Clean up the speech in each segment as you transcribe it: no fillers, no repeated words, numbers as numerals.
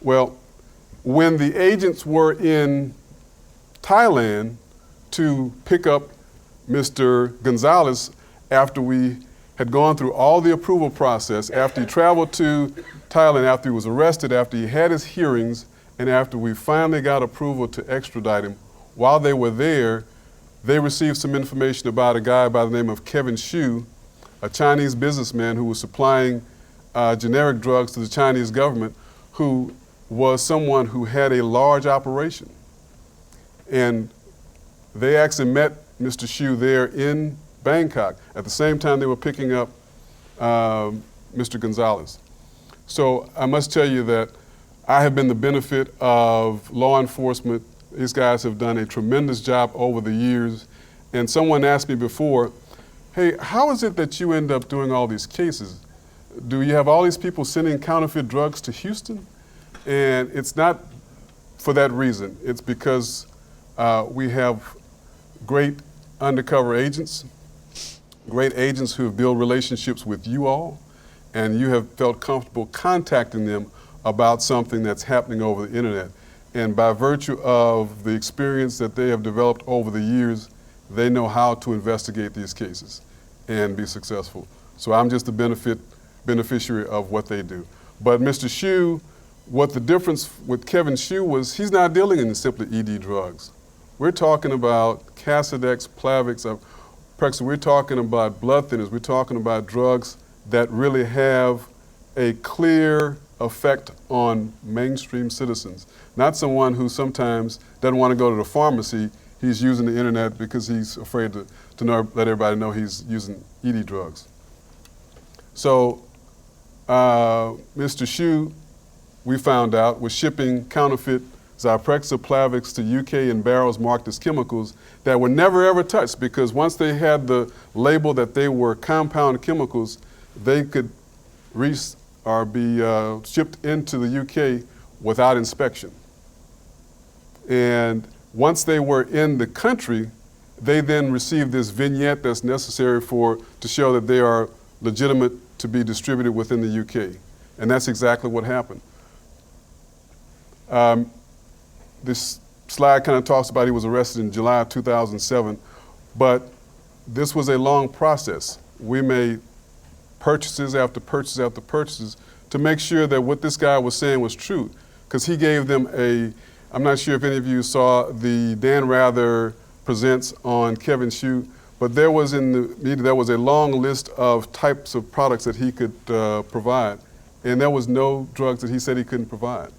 Well, when the agents were in Thailand to pick up Mr. Gonzalez after we had gone through all the approval process, after he traveled to Thailand, after he was arrested, after he had his hearings, and after we finally got approval to extradite him, while they were there, they received some information about a guy by the name of Kevin Xu, a Chinese businessman who was supplying generic drugs to the Chinese government, who was someone who had a large operation. And they actually met Mr. Xu there in Bangkok at the same time they were picking up Mr. Gonzalez. So I must tell you that I have been the benefit of law enforcement. These guys have done a tremendous job over the years. And someone asked me before, hey, how is it that you end up doing all these cases? Do you have all these people sending counterfeit drugs to Houston? And it's not for that reason. It's because we have great undercover agents, great agents who have built relationships with you all, and you have felt comfortable contacting them about something that's happening over the internet. And by virtue of the experience that they have developed over the years, they know how to investigate these cases and be successful. So I'm just the beneficiary of what they do. But Mr. Xu, what the difference with Kevin Xu was, he's not dealing in simply ED drugs. We're talking about Casodex, Plavix, Prexor. We're talking about blood thinners. We're talking about drugs that really have a clear effect on mainstream citizens. Not someone who sometimes doesn't want to go to the pharmacy. He's using the internet because he's afraid to let everybody know he's using ED drugs. So Mr. Xu, we found out, was shipping counterfeit Zyprexa, Plavix to UK in barrels marked as chemicals that were never ever touched, because once they had the label that they were compound chemicals, they could reach or be shipped into the UK without inspection. And once they were in the country, they then received this vignette that's necessary to show that they are legitimate to be distributed within the UK. And that's exactly what happened. This slide kind of talks about he was arrested in July of 2007, but this was a long process. We made purchases after purchases after purchases to make sure that what this guy was saying was true, because he gave them I'm not sure if any of you saw the Dan Rather Presents on Kevin Xu, but there was in the media, there was a long list of types of products that he could provide, and there was no drugs that he said he couldn't provide.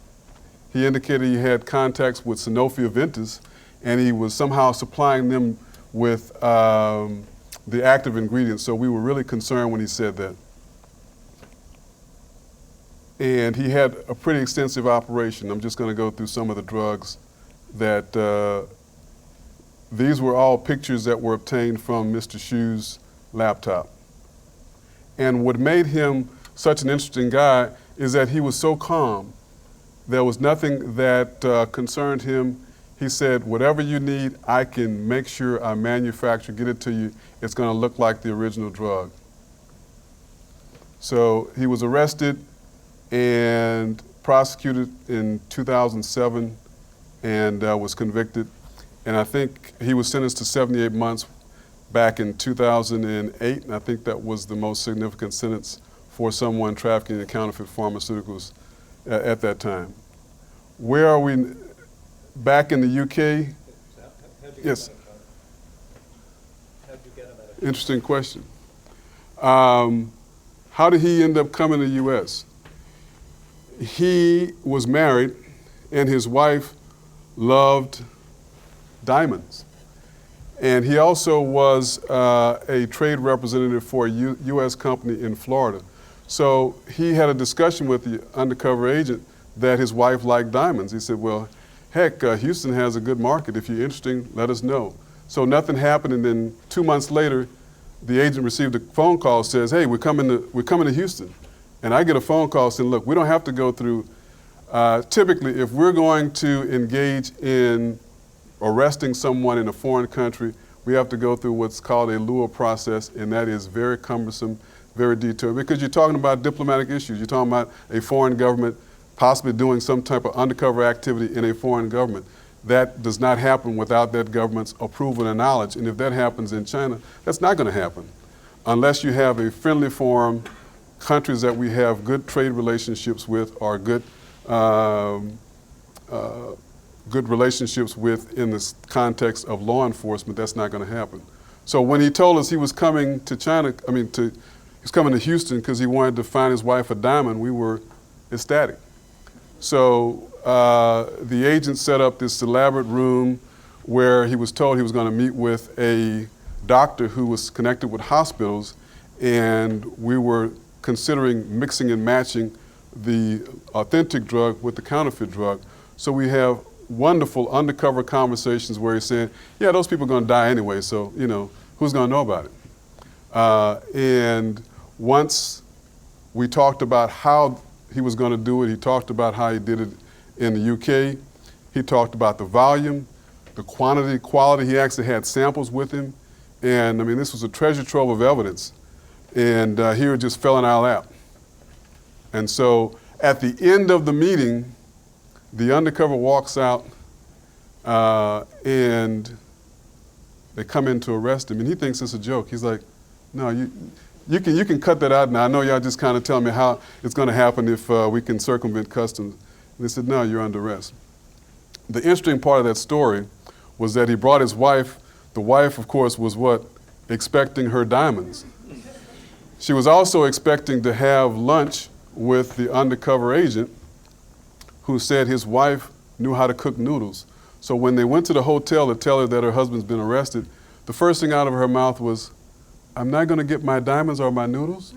He indicated he had contacts with Sanofi Aventis, and he was somehow supplying them with the active ingredients, so we were really concerned when he said that. And he had a pretty extensive operation. I'm just going to go through some of the drugs that, these were all pictures that were obtained from Mr. Xu's laptop. And what made him such an interesting guy is that he was so calm. There was nothing that concerned him. He said, whatever you need, I can make sure I manufacture, get it to you. It's going to look like the original drug. So he was arrested and prosecuted in 2007 and was convicted. And I think he was sentenced to 78 months back in 2008. And I think that was the most significant sentence for someone trafficking in counterfeit pharmaceuticals at that time. Where are we? Back in the UK? Yes. How'd you get him at a Interesting question. How did he end up coming to the US? He was married, and his wife loved diamonds. And he also was a trade representative for a US company in Florida. So he had a discussion with the undercover agent that his wife liked diamonds. He said, well, heck, Houston has a good market. If you're interested, let us know. So nothing happened, and then 2 months later, the agent received a phone call, says, hey, we're coming to Houston. And I get a phone call saying, look, we don't have to go through, typically if we're going to engage in arresting someone in a foreign country, we have to go through what's called a LUA process, and that is very cumbersome, very detailed, because you're talking about diplomatic issues. You're talking about a foreign government possibly doing some type of undercover activity in a foreign government. That does not happen without that government's approval and knowledge. And if that happens in China, that's not going to happen unless you have a friendly forum, countries that we have good trade relationships with or good relationships with in the context of law enforcement. That's not going to happen. So when he told us he was coming to China, he's coming to Houston because he wanted to find his wife a diamond, we were ecstatic. So the agent set up this elaborate room where he was told he was going to meet with a doctor who was connected with hospitals, and we were considering mixing and matching the authentic drug with the counterfeit drug. So we have wonderful undercover conversations where he's saying, yeah, those people are going to die anyway, so, who's going to know about it? And once we talked about how he was going to do it, he talked about how he did it in the UK. He talked about the volume, the quantity, quality. He actually had samples with him. And this was a treasure trove of evidence. And here it just fell in our lap. And so at the end of the meeting, the undercover walks out and they come in to arrest him. And he thinks it's a joke. He's like, no, you can cut that out now. I know y'all just kind of telling me how it's going to happen if we can circumvent customs. And they said, no, you're under arrest. The interesting part of that story was that he brought his wife. The wife, of course, was what? Expecting her diamonds. She was also expecting to have lunch with the undercover agent who said his wife knew how to cook noodles. So when they went to the hotel to tell her that her husband's been arrested, the first thing out of her mouth was, I'm not going to get my diamonds or my noodles.